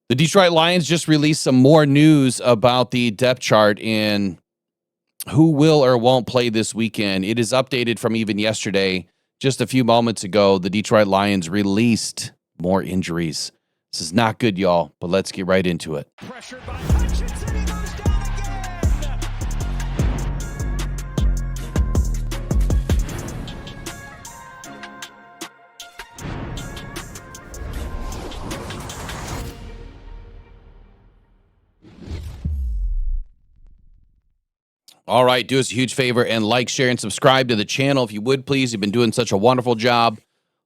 The Detroit Lions just released some more news about the depth chart and who will or won't play this weekend. It is updated from even yesterday. Just a few moments ago, the Detroit Lions released more injuries. This is not good, y'all, but let's get right into it. Pressured by Hutchinson, he goes down again. All right, do us a huge favor and like, share, and subscribe to the channel if you would, please. You've been doing such a wonderful job.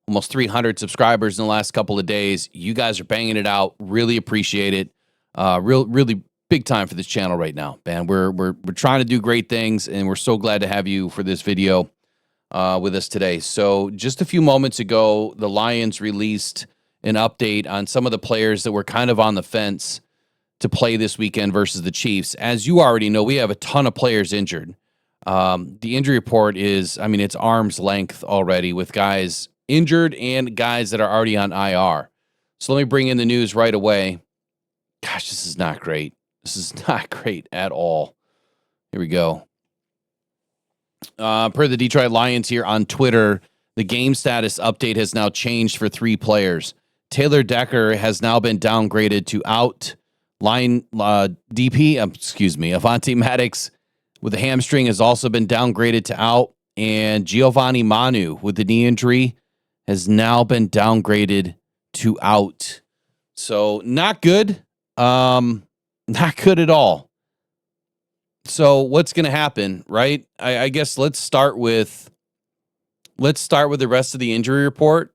Almost 300 subscribers in the last couple of days. You guys are banging it out. Really appreciate it. Really big time for this channel right now, man. We're trying to do great things, and we're so glad to have you for this video with us today. So just a few moments ago, the Lions released an update on some of the players that were kind of on the fence to play this weekend versus the Chiefs. As you already know, we have a ton of players injured. The injury report is, I mean, it's arm's length already with guys injured and guys that are already on IR. So let me bring in the news right away. Gosh, this is not great. This is not great at all. Here we go. Per the Detroit Lions here on Twitter, the game status update has now changed for 3 players. Taylor Decker has now been downgraded to out. Avonte Maddox with a hamstring has also been downgraded to out. And Giovanni Manu with the knee injury has now been downgraded to out. So not good. Not good at all. So what's going to happen, right? I guess let's start with the rest of the injury report,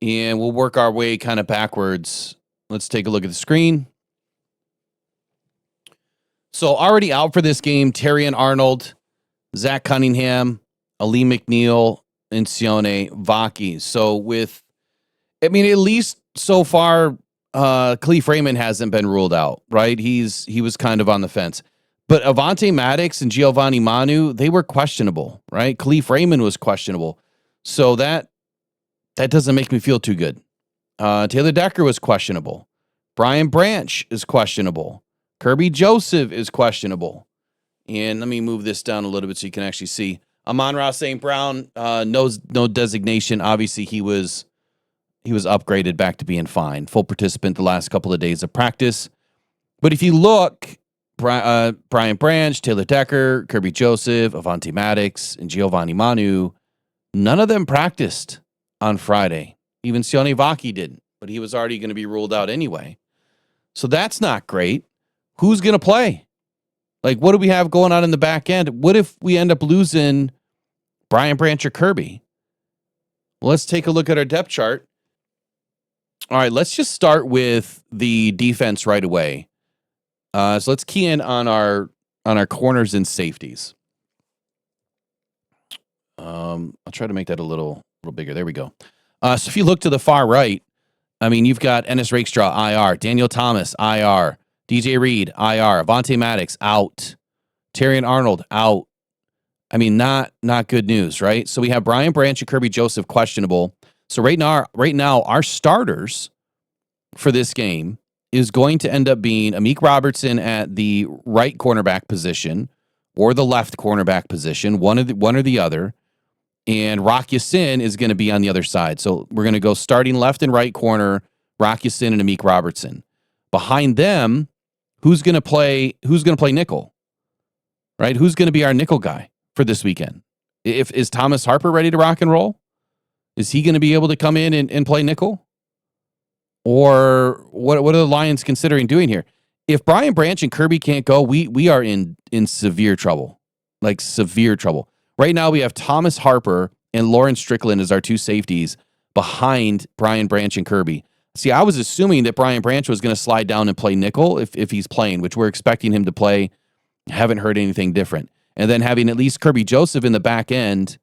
and we'll work our way kind of backwards. Let's take a look at the screen. So already out for this game, Terrion Arnold, Zach Cunningham, Ali McNeil, and Sione Vaki. So at least so far, Khalif Raymond hasn't been ruled out, right? He was kind of on the fence. But Avonte Maddox and Giovanni Manu, they were questionable, right? Khalif Raymond was questionable. So that doesn't make me feel too good. Taylor Decker was questionable. Brian Branch is questionable. Kirby Joseph is questionable. And let me move this down a little bit so you can actually see. Amon-Ra St. Brown, no designation. Obviously, he was upgraded back to being fine. Full participant the last couple of days of practice. But if you look, Brian Branch, Taylor Decker, Kirby Joseph, Avonte Maddox, and Giovanni Manu, none of them practiced on Friday. Even Sione Vaki didn't, but he was already going to be ruled out anyway. So that's not great. Who's going to play? Like, what do we have going on in the back end? What if we end up losing Brian Branch or Kirby? Well, let's take a look at our depth chart. All right, let's just start with the defense right away. So let's key in on our corners and safeties. I'll try to make that a little bigger. There we go. So if you look to the far right, I mean, you've got Ennis Rakestraw, IR. Daniel Thomas, IR. DJ Reed, IR. Avonte Maddox, out. Terrion Arnold, out. I mean, not good news, right? So we have Brian Branch and Kirby Joseph questionable. So right now, our starters for this game is going to end up being Amik Robertson at the right cornerback position or the left cornerback position, one or the other. And Rock Ya-Sin is going to be on the other side. So we're going to go starting left and right corner, Rock Ya-Sin and Amik Robertson. Behind them, who's going to play nickel? Right? Who's going to be our nickel guy for this weekend? Is Thomas Harper ready to rock and roll? Is he going to be able to come in and play nickel? Or what are the Lions considering doing here? If Brian Branch and Kirby can't go, we are in severe trouble. Like severe trouble. Right now we have Thomas Harper and Lawrence Strickland as our 2 safeties behind Brian Branch and Kirby. See, I was assuming that Brian Branch was going to slide down and play nickel if he's playing, which we're expecting him to play. Haven't heard anything different. And then having at least Kirby Joseph in the back end,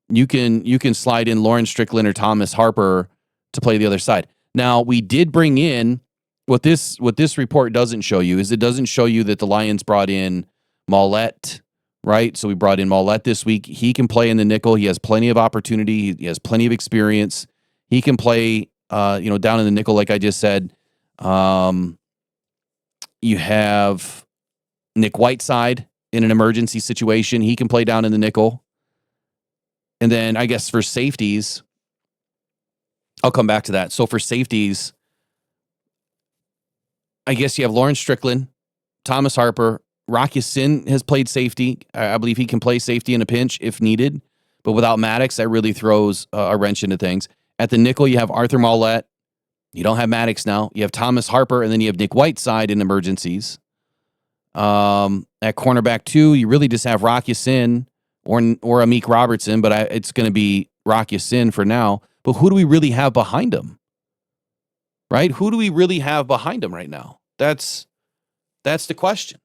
you can slide in Lawrence Strickland or Thomas Harper to play the other side. Now, we did bring in what this report doesn't show you is it doesn't show you that the Lions brought in Mollett, right? So we brought in Mollett this week. He can play in the nickel. He has plenty of opportunity. He has plenty of experience. He can play, down in the nickel, like I just said. You have Nick Whiteside in an emergency situation. He can play down in the nickel. And then I guess for safeties, I'll come back to that. So for safeties, I guess you have Lawrence Strickland, Thomas Harper. Rock Ya-Sin has played safety. I believe he can play safety in a pinch if needed. But without Maddox, that really throws a wrench into things. At the nickel, you have Arthur Mollett. You don't have Maddox now. You have Thomas Harper, and then you have Nick Whiteside in emergencies. At cornerback 2, you really just have Rock Ya-Sin or Amik Robertson, but it's going to be Rock Ya-Sin for now. But who do we really have behind him? Right? Who do we really have behind him right now? That's the question.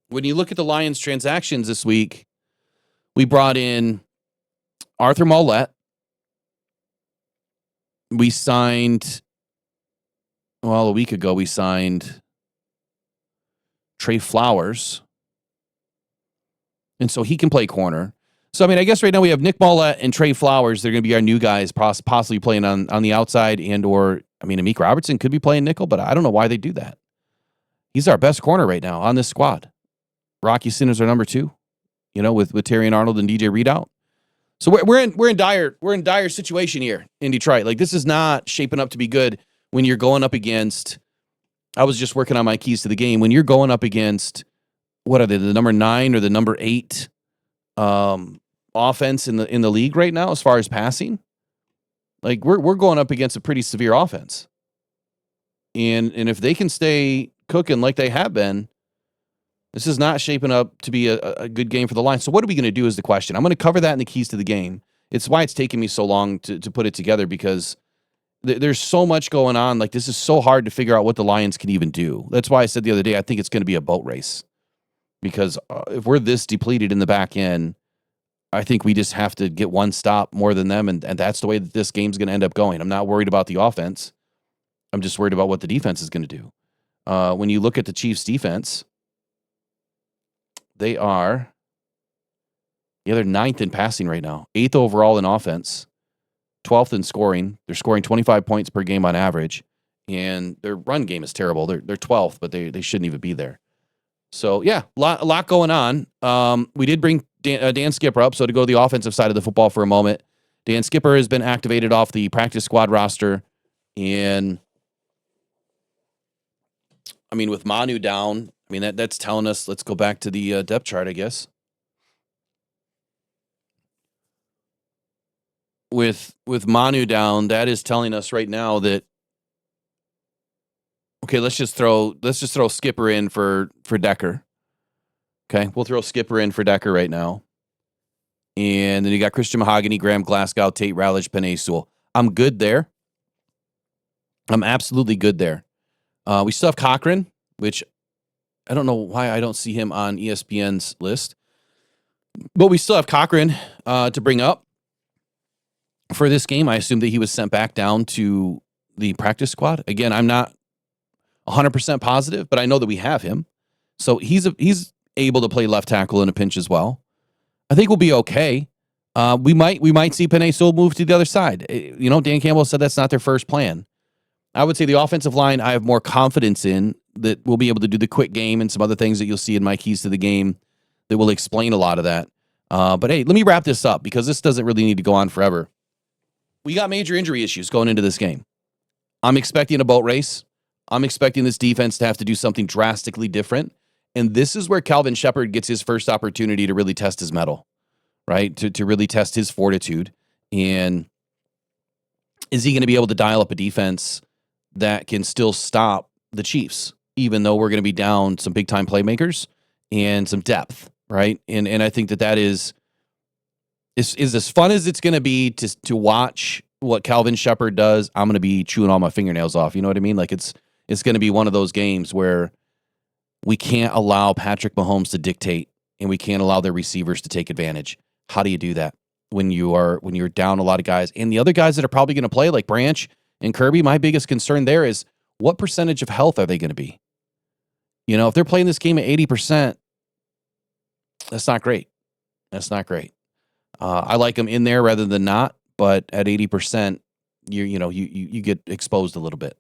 When you look at the Lions transactions this week, we brought in Arthur Mollett. We signed, a week ago, we signed Trey Flowers. And so he can play corner. So, I guess right now we have Nick Mollett and Trey Flowers. They're going to be our new guys, possibly playing on the outside Amik Robertson could be playing nickel, but I don't know why they do that. He's our best corner right now on this squad. Rock Ya-Sin is our number 2, with Terrion Arnold and DJ Reed out. So we're in dire situation here in Detroit. Like, this is not shaping up to be good when you're going up against. I was just working on my keys to the game. When you're going up against, what are they, the number 9 or the number 8 offense in the league right now as far as passing? Like, we're going up against a pretty severe offense, and if they can stay cooking like they have been, this is not shaping up to be a good game for the Lions. So what are we going to do is the question. I'm going to cover that in the keys to the game. It's why it's taken me so long to put it together, because there's so much going on. Like, this is so hard to figure out what the Lions can even do. That's why I said the other day, I think it's going to be a boat race, because if we're this depleted in the back end, I think we just have to get one stop more than them, and that's the way that this game's going to end up going. I'm not worried about the offense. I'm just worried about what the defense is going to do. When you look at the Chiefs' defense, they're 9th in passing right now, 8th overall in offense, 12th in scoring. They're scoring 25 points per game on average, and their run game is terrible. They're 12th, but they shouldn't even be there. So, yeah, a lot going on. We did bring Dan Skipper up, so to go to the offensive side of the football for a moment, Dan Skipper has been activated off the practice squad roster, and with Manu down, that's telling us, let's go back to the depth chart, I guess. With Manu down, that is telling us right now that, okay, let's just throw Skipper in for Decker. Okay, we'll throw Skipper in for Decker right now. And then you got Christian Mahogany, Graham Glasgow, Tate Rowledge, Penei Sewell. I'm good there. I'm absolutely good there. We still have Cochran, which I don't know why I don't see him on ESPN's list. But we still have Cochran to bring up for this game. I assume that he was sent back down to the practice squad. Again, I'm not 100% positive, but I know that we have him. So he's able to play left tackle in a pinch as well. I think we'll be okay. We might see Penei Sewell move to the other side. Dan Campbell said that's not their first plan. I would say the offensive line I have more confidence in, that we'll be able to do the quick game and some other things that you'll see in my keys to the game that will explain a lot of that. But hey, let me wrap this up, because this doesn't really need to go on forever. We got major injury issues going into this game. I'm expecting a boat race. I'm expecting this defense to have to do something drastically different. And this is where Calvin Shepard gets his first opportunity to really test his mettle, right? To really test his fortitude. And is he going to be able to dial up a defense that can still stop the Chiefs, even though we're going to be down some big-time playmakers and some depth, right? And I think that is as fun as it's going to be to watch what Calvin Shepard does. I'm going to be chewing all my fingernails off. You know what I mean? Like, it's going to be one of those games where we can't allow Patrick Mahomes to dictate, and we can't allow their receivers to take advantage. How do you do that when you're down a lot of guys? And the other guys that are probably going to play, like Branch and Kirby, my biggest concern there is, what percentage of health are they going to be? If they're playing this game at 80%, that's not great. That's not great. I like them in there rather than not, but at 80%, you get exposed a little bit.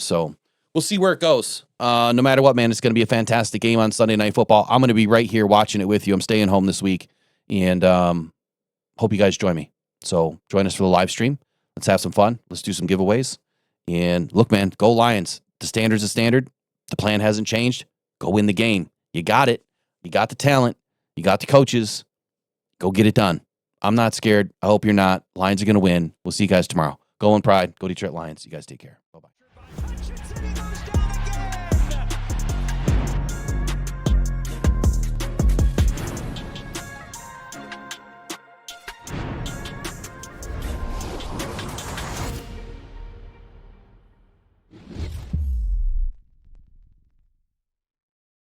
So we'll see where it goes. No matter what, man, it's going to be a fantastic game on Sunday Night Football. I'm going to be right here watching it with you. I'm staying home this week, and hope you guys join me. So join us for the live stream. Let's have some fun. Let's do some giveaways. And look, man, go Lions. The standard's a standard. The plan hasn't changed. Go win the game. You got it. You got the talent. You got the coaches. Go get it done. I'm not scared. I hope you're not. Lions are going to win. We'll see you guys tomorrow. Go in pride. Go Detroit Lions. You guys take care. Bye-bye.